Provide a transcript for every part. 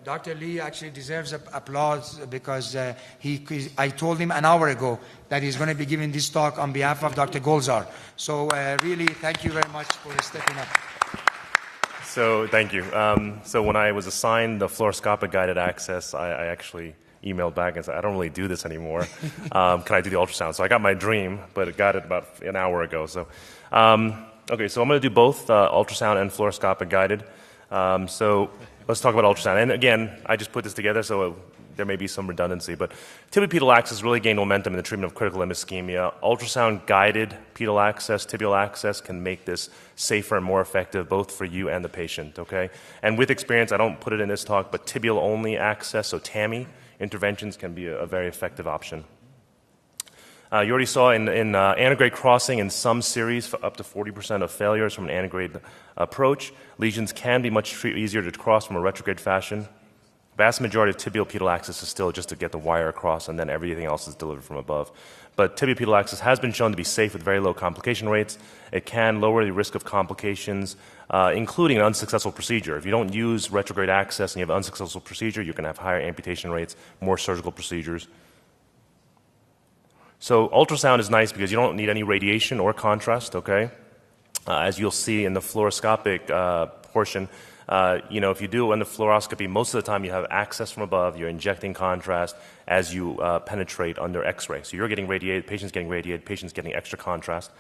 Dr. Lee actually deserves applause because I told him an hour ago that he's going to be giving this talk on behalf of Dr. Golzar. So really, thank you very much for stepping up. So thank you. So when I was assigned the fluoroscopic guided access, I actually emailed back and said, I don't really do this anymore. Can I do the ultrasound? So I got my dream, but I got it about an hour ago. So, okay, so I'm going to do both ultrasound and fluoroscopic guided. So let's talk about ultrasound. And again, I just put this together, so there may be some redundancy. But tibiopedal access really gained momentum in the treatment of critical limb ischemia. Ultrasound-guided pedal access, tibial access can make this safer and more effective both for you and the patient, okay? And with experience, I don't put it in this talk, but tibial-only access, so TAMI, interventions can be a very effective option. You already saw in antegrade crossing in some series, for up to 40% of failures from an antegrade approach. Lesions can be much easier to cross from a retrograde fashion. Vast majority of tibial pedal access is still just to get the wire across, and then everything else is delivered from above. But tibial pedal access has been shown to be safe with very low complication rates. It can lower the risk of complications, including an unsuccessful procedure. If you don't use retrograde access and you have an unsuccessful procedure, you're going to have higher amputation rates, more surgical procedures. So ultrasound is nice because you don't need any radiation or contrast, okay? As you'll see in the fluoroscopic portion, if you do under fluoroscopy, most of the time you have access from above, you're injecting contrast as you penetrate under x-ray. So you're getting radiated, patient's getting extra contrast.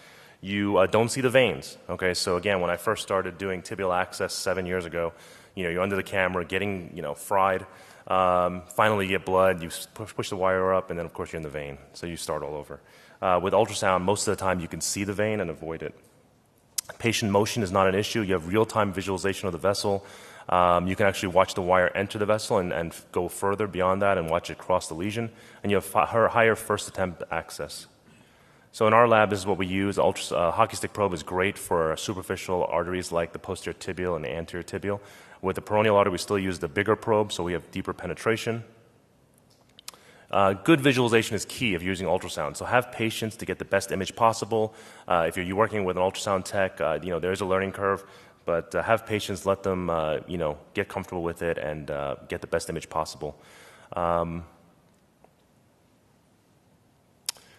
You don't see the veins, okay? So again, when I first started doing tibial access 7 years ago, you're under the camera getting, fried. Finally, you get blood, you push the wire up, and then, of course, you're in the vein. So you start all over. With ultrasound, most of the time you can see the vein and avoid it. Patient motion is not an issue. You have real-time visualization of the vessel. You can actually watch the wire enter the vessel and go further beyond that and watch it cross the lesion. And you have higher first attempt access. So in our lab, this is what we use. Hockey stick probe is great for superficial arteries like the posterior tibial and the anterior tibial. With the peroneal artery, we still use the bigger probe, so we have deeper penetration. Good visualization is key if you're using ultrasound. So have patience to get the best image possible. If you're working with an ultrasound tech, there's a learning curve, but have patience, let them, get comfortable with it and get the best image possible.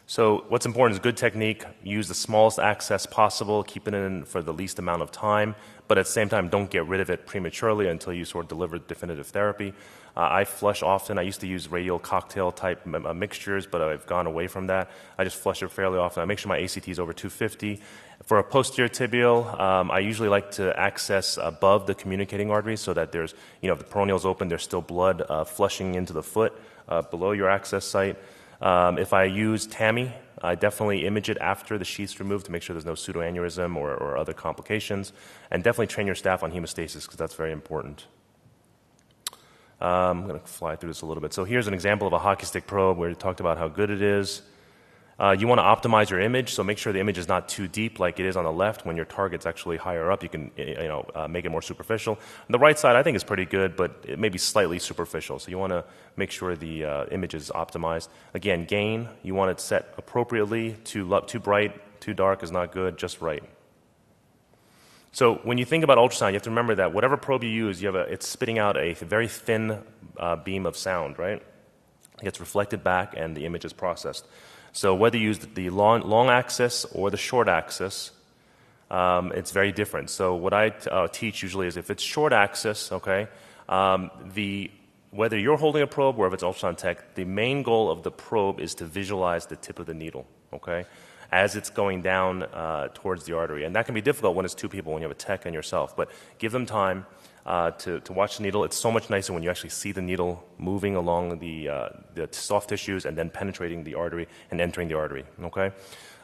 So what's important is good technique. Use the smallest access possible. Keep it in for the least amount of time. But at the same time, don't get rid of it prematurely until you sort of deliver definitive therapy. I flush often. I used to use radial cocktail type mixtures, but I've gone away from that. I just flush it fairly often. I make sure my ACT is over 250. For a posterior tibial, I usually like to access above the communicating arteries so that there's, if the peroneal is open, there's still blood flushing into the foot below your access site. If I use TAMI, I definitely image it after the sheath's removed to make sure there's no pseudoaneurysm or other complications. And definitely train your staff on hemostasis because that's very important. I'm going to fly through this a little bit. So here's an example of a hockey stick probe where we talked about how good it is. You want to optimize your image, so make sure the image is not too deep like it is on the left. When your target's actually higher up, you can make it more superficial. On the right side, I think, is pretty good, but it may be slightly superficial. So you want to make sure the image is optimized. Again, gain, you want it set appropriately. Too bright, too dark is not good, just right. So when you think about ultrasound, you have to remember that whatever probe you use, it's spitting out a very thin beam of sound, right? It gets reflected back and the image is processed. So whether you use the long axis or the short axis, it's very different. So what I teach usually is if it's short axis, okay, whether you're holding a probe or if it's ultrasound tech, the main goal of the probe is to visualize the tip of the needle, okay, as it's going down towards the artery. And that can be difficult when it's two people, when you have a tech and yourself. But give them time to watch the needle. It's so much nicer when you actually see the needle moving along the soft tissues and then penetrating the artery and entering the artery, okay?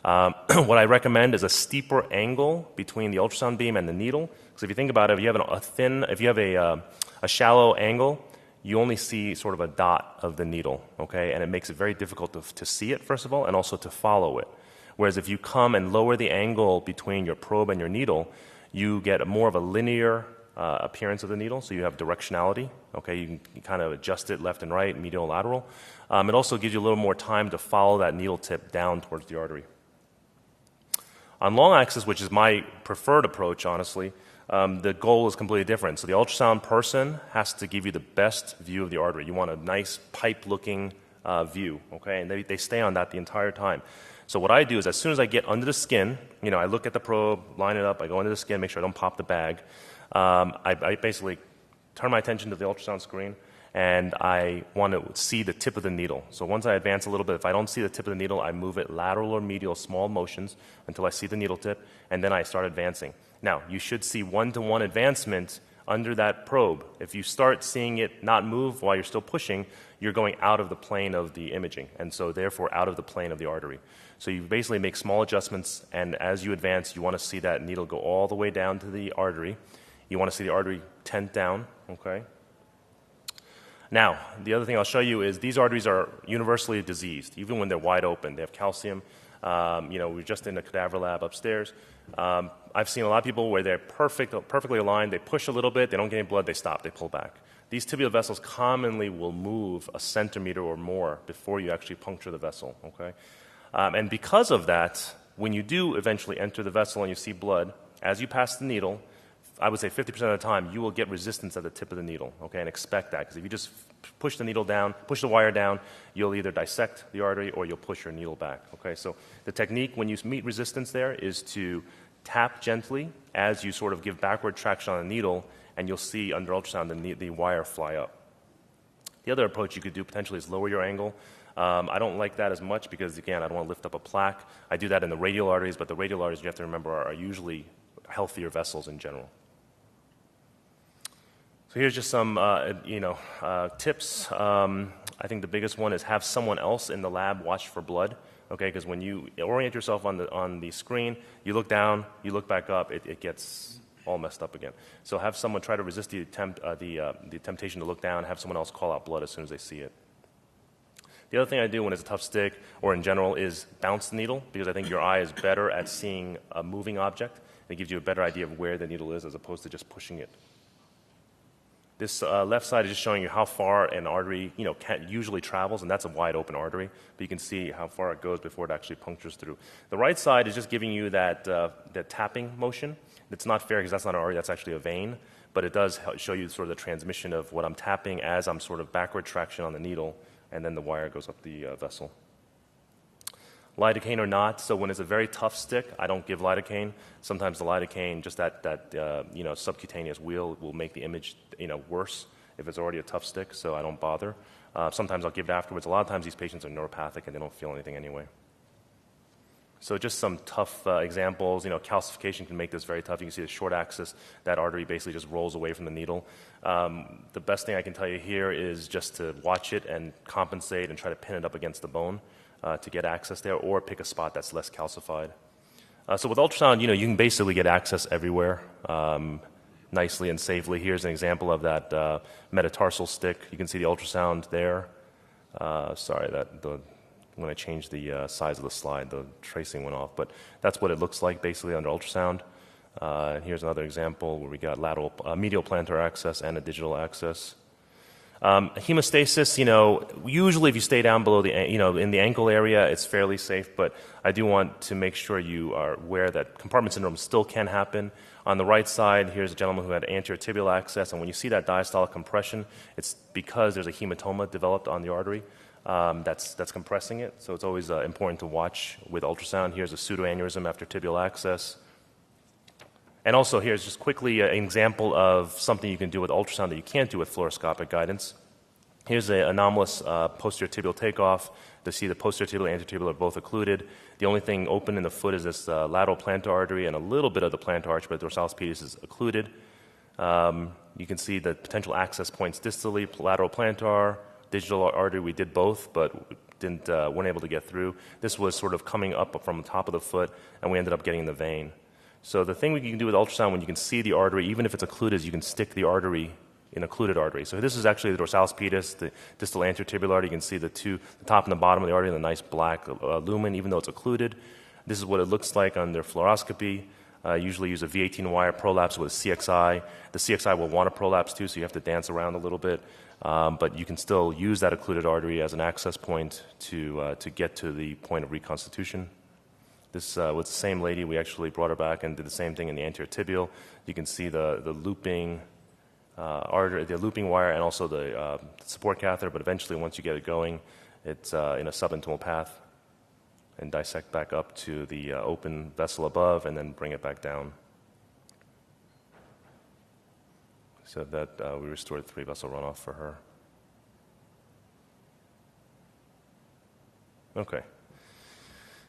What I recommend is a steeper angle between the ultrasound beam and the needle. Because if you think about it, if you have a shallow angle, you only see sort of a dot of the needle, okay? And it makes it very difficult to see it, first of all, and also to follow it. Whereas if you come and lower the angle between your probe and your needle, you get more of a linear appearance of the needle, so you have directionality. Okay, you can kind of adjust it left and right, medial, lateral. It also gives you a little more time to follow that needle tip down towards the artery. On long axis, which is my preferred approach, honestly, the goal is completely different. So the ultrasound person has to give you the best view of the artery. You want a nice pipe-looking view, okay? And they stay on that the entire time. So what I do is as soon as I get under the skin, I look at the probe, line it up, I go under the skin, make sure I don't pop the bag. I basically turn my attention to the ultrasound screen, and I want to see the tip of the needle. So once I advance a little bit, if I don't see the tip of the needle, I move it lateral or medial, small motions, until I see the needle tip, and then I start advancing. Now, you should see one-to-one advancement under that probe. If you start seeing it not move while you're still pushing, you're going out of the plane of the imaging, and so therefore out of the plane of the artery. So you basically make small adjustments, and as you advance, you want to see that needle go all the way down to the artery. You want to see the artery tent down, okay? Now, the other thing I'll show you is these arteries are universally diseased, even when they're wide open. They have calcium. We're just in the cadaver lab upstairs. I've seen a lot of people where they're perfectly aligned. They push a little bit. They don't get any blood. They stop. They pull back. These tibial vessels commonly will move a centimeter or more before you actually puncture the vessel, okay? And because of that, when you do eventually enter the vessel and you see blood, as you pass the needle, I would say 50% of the time, you will get resistance at the tip of the needle, okay, and expect that, because if you just push the needle down, push the wire down, you'll either dissect the artery or you'll push your needle back, okay? So the technique when you meet resistance there is to tap gently as you sort of give backward traction on the needle, and you'll see under ultrasound the wire fly up. The other approach you could do potentially is lower your angle. I don't like that as much because, again, I don't want to lift up a plaque. I do that in the radial arteries, but the radial arteries, you have to remember, are usually healthier vessels in general. So here's just some, tips. I think the biggest one is have someone else in the lab watch for blood, okay? Because when you orient yourself on the screen, you look down, you look back up, it gets all messed up again. So have someone try to resist the temptation to look down, have someone else call out blood as soon as they see it. The other thing I do when it's a tough stick or in general is bounce the needle, because I think your eye is better at seeing a moving object. It gives you a better idea of where the needle is as opposed to just pushing it. This left side is just showing you how far an artery, usually travels, and that's a wide open artery, but you can see how far it goes before it actually punctures through. The right side is just giving you that tapping motion. It's not fair because that's not an artery, that's actually a vein, but it does show you sort of the transmission of what I'm tapping as I'm sort of backward traction on the needle, and then the wire goes up the vessel. Lidocaine or not, so when it's a very tough stick, I don't give lidocaine. Sometimes the lidocaine, just that subcutaneous wheel will make the image worse if it's already a tough stick, so I don't bother. Sometimes I'll give it afterwards. A lot of times these patients are neuropathic and they don't feel anything anyway. So just some tough examples. Calcification can make this very tough. You can see the short axis, that artery basically just rolls away from the needle. The best thing I can tell you here is just to watch it and compensate and try to pin it up against the bone to get access there, or pick a spot that's less calcified. So with ultrasound, you can basically get access everywhere nicely and safely. Here's an example of that metatarsal stick. You can see the ultrasound there. When I changed the size of the slide, the tracing went off. But that's what it looks like basically under ultrasound. And here's another example where we got medial plantar access and a digital access. Hemostasis, usually if you stay down below in the ankle area, it's fairly safe, but I do want to make sure you are aware that compartment syndrome still can happen. On the right side, here's a gentleman who had anterior tibial access, and when you see that diastolic compression, it's because there's a hematoma developed on the artery that's compressing it, so it's always important to watch with ultrasound. Here's a pseudoaneurysm after tibial access. And also here's just quickly an example of something you can do with ultrasound that you can't do with fluoroscopic guidance. Here's an anomalous posterior tibial takeoff. To see the posterior tibial and anterior tibial are both occluded. The only thing open in the foot is this lateral plantar artery and a little bit of the plantar arch, but the dorsalis pedis is occluded. You can see the potential access points distally, lateral plantar, digital artery. We did both, but weren't able to get through. This was sort of coming up from the top of the foot, and we ended up getting the vein. So the thing we can do with ultrasound, when you can see the artery, even if it's occluded, is you can stick the artery in occluded artery. So this is actually the dorsalis pedis, the distal anterior tibial artery. You can see the top and the bottom of the artery, the nice black lumen, even though it's occluded. This is what it looks like under fluoroscopy. Usually use a V18 wire prolapse with a CXI. The CXI will want to prolapse too, so you have to dance around a little bit. But you can still use that occluded artery as an access point to get to the point of reconstitution. This was the same lady. We actually brought her back and did the same thing in the anterior tibial. You can see the looping artery, the looping wire, and also the support catheter. But eventually, once you get it going, it's in a subintimal path, and dissect back up to the open vessel above, and then bring it back down. So that we restored 3-vessel runoff for her. Okay.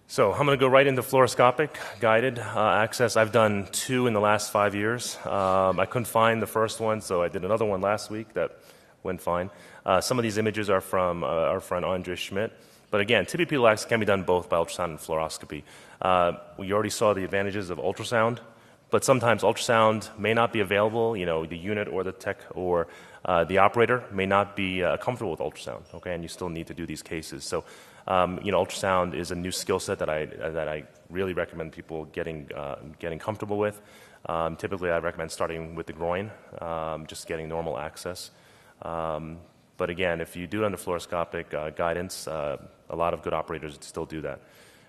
So I'm going to go right into fluoroscopic guided access. I've done 2 in the last 5 years. I couldn't find the first one, so I did another one last week that went fine. Some of these images are from our friend Andre Schmidt. But again, tibiopedal access can be done both by ultrasound and fluoroscopy. We already saw the advantages of ultrasound, but sometimes ultrasound may not be available. You know, the unit or the tech or the operator may not be comfortable with ultrasound, okay, and you still need to do these cases. So, you know, ultrasound is a new skill set that I really recommend people getting comfortable with. Typically, I recommend starting with the groin, just getting normal access. But again, if you do it under fluoroscopic guidance, a lot of good operators still do that.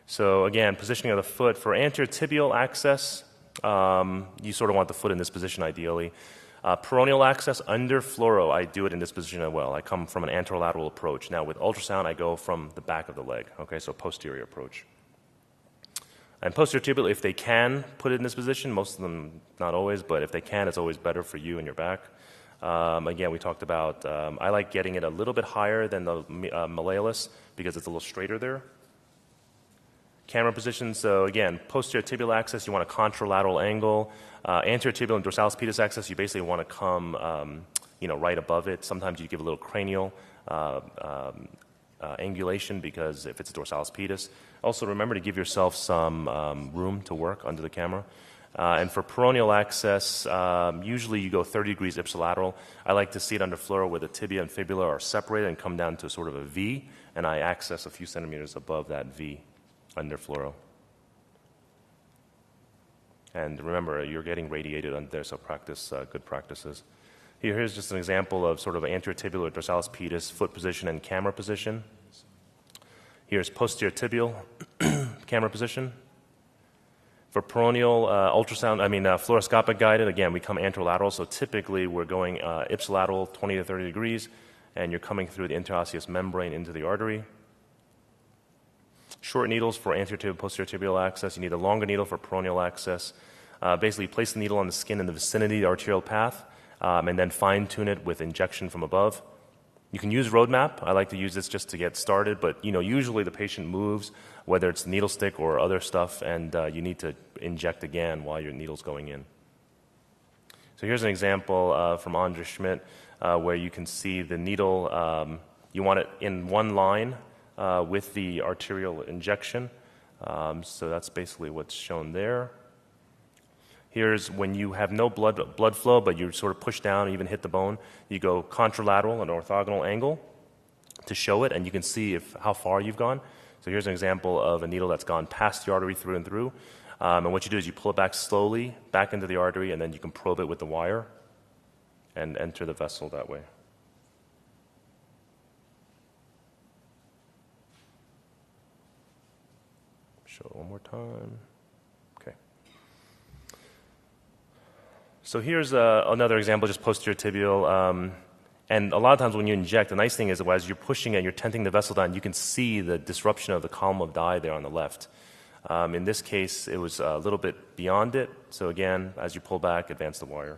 So again, positioning of the foot for anterior tibial access, you sort of want the foot in this position ideally. Peroneal access under fluoro, I do it in this position as well. I come from an anterolateral approach. Now with ultrasound, I go from the back of the leg, okay, so posterior approach. And posterior tibial, if they can put it in this position, most of them not always, but if they can, it's always better for you and your back. Again, we talked about, I like getting it a little bit higher than the malleolus because it's a little straighter there. Camera position, so again, posterior tibial access, you want a contralateral angle. Anterior tibial and dorsalis pedis access, you basically want to come, you know, right above it. Sometimes you give a little cranial angulation because if it's dorsalis pedis. Also remember to give yourself some room to work under the camera. And for peroneal access, usually you go 30 degrees ipsilateral. I like to see it under fluoro where the tibia and fibula are separated and come down to sort of a V, and I access a few centimeters above that V under fluoro. And remember, you're getting radiated under there, so practice good practices. Here's just an example of sort of anterior tibial or dorsalis pedis foot position and camera position. Here's posterior tibial camera position. For peroneal fluoroscopic guided, again, we come anterolateral, so typically we're going ipsilateral 20 to 30 degrees, and you're coming through the interosseous membrane into the artery. Short needles for anterior tibial, posterior tibial access. You need a longer needle for peroneal access. Basically, place the needle on the skin in the vicinity of the arterial path, and then fine-tune it with injection from above. You can use roadmap. I like to use this just to get started, but you know, usually the patient moves, whether it's needle stick or other stuff, and you need to inject again while your needle's going in. So here's an example from Andre Schmidt where you can see the needle, you want it in one line with the arterial injection. So that's basically what's shown there. Here's when you have no blood flow, but you sort of push down and even hit the bone. You go contralateral, an orthogonal angle to show it, and you can see how far you've gone. So here's an example of a needle that's gone past the artery through and through. And what you do is you pull it back slowly, back into the artery, and then you can probe it with the wire and enter the vessel that way. Show it one more time. Okay. So here's another example, just posterior tibial. And a lot of times when you inject, the nice thing is as you're pushing it, you're tenting the vessel down, you can see the disruption of the column of dye there on the left. In this case, it was a little bit beyond it. So again, as you pull back, advance the wire.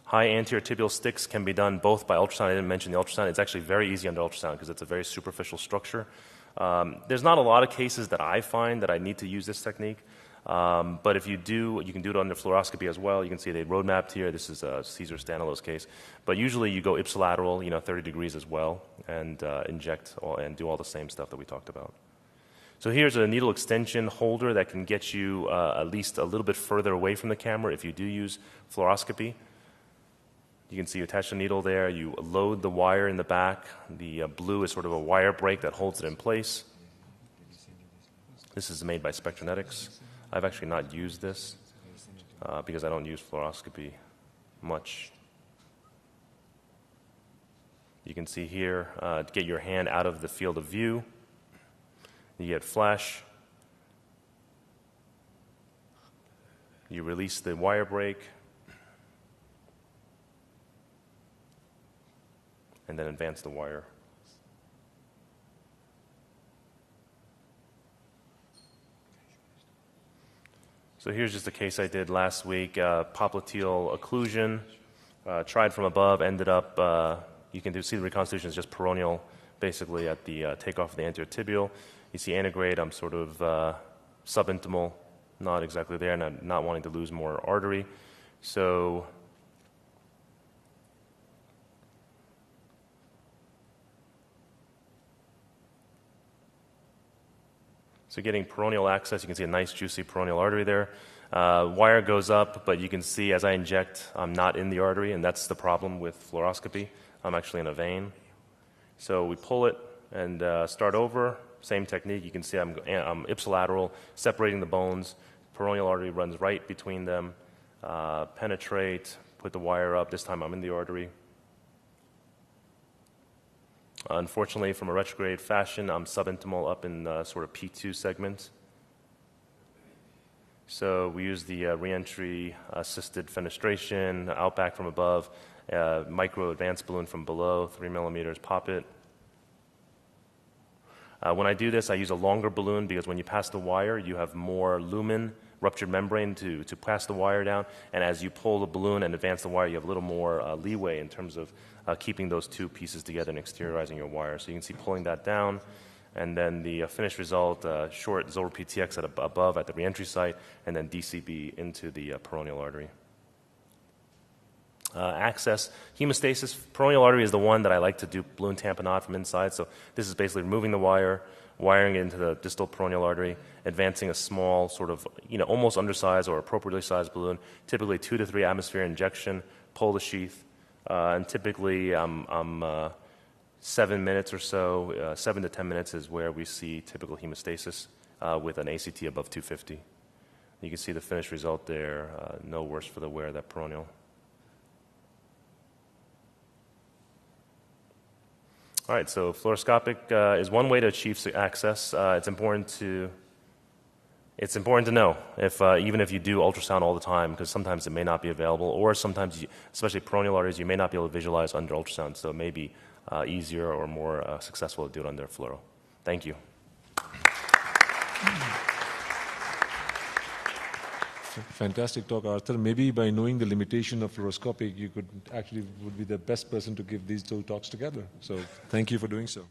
High anterior tibial sticks can be done both by ultrasound. I didn't mention the ultrasound. It's actually very easy under ultrasound because it's a very superficial structure. There's not a lot of cases that I find that I need to use this technique. But if you do, you can do it under fluoroscopy as well. You can see they road mapped here. This is Cesar Stanilo's case. But usually you go ipsilateral, 30 degrees as well, and inject and do all the same stuff that we talked about. So here's a needle extension holder that can get you at least a little bit further away from the camera if you do use fluoroscopy. You can see you attach the needle there. You load the wire in the back. The blue is sort of a wire brake that holds it in place. This is made by Spectranetics. I've actually not used this because I don't use fluoroscopy much. You can see here, to get your hand out of the field of view. You get flash. You release the wire brake. And then advance the wire. So here's just a case I did last week, popliteal occlusion, tried from above, ended up, you can see the reconstitution is just peroneal, basically at the takeoff of the anterior tibial. You see antegrade, I'm sort of subintimal, not exactly there, and I'm not wanting to lose more artery. So getting peroneal access, you can see a nice juicy peroneal artery there. Wire goes up, but you can see as I inject, I'm not in the artery, and that's the problem with fluoroscopy. I'm actually in a vein. So we pull it and start over. Same technique. You can see I'm ipsilateral, separating the bones. Peroneal artery runs right between them. Penetrate, put the wire up. This time I'm in the artery. Unfortunately, from a retrograde fashion, I'm subintimal up in sort of P2 segment. So we use the reentry assisted fenestration, out back from above, micro advanced balloon from below, 3 millimeters, pop it. When I do this, I use a longer balloon because when you pass the wire, you have more lumen, ruptured membrane to pass the wire down. And as you pull the balloon and advance the wire, you have a little more leeway in terms of keeping those two pieces together and exteriorizing your wire. So you can see pulling that down. And then the finished result, short Zolder PTX above at the reentry site, and then DCB into the peroneal artery. Access, hemostasis. Peroneal artery is the one that I like to do balloon tamponade from inside. So this is basically removing the wire, wiring it into the distal peroneal artery, advancing a small sort of, almost undersized or appropriately sized balloon, typically 2 to 3 atmosphere injection, pull the sheath, and typically I'm 7 minutes or so, 7 to 10 minutes is where we see typical hemostasis with an ACT above 250. You can see the finished result there, no worse for the wear of that peroneal. All right, so fluoroscopic is one way to achieve access. It's important to know if even if you do ultrasound all the time, because sometimes it may not be available, or sometimes, especially peroneal arteries, you may not be able to visualize under ultrasound, so it may be easier or more successful to do it under fluoro. Thank you. Fantastic talk, Arthur. Maybe by knowing the limitation of fluoroscopic, you would be the best person to give these two talks together. So thank you for doing so.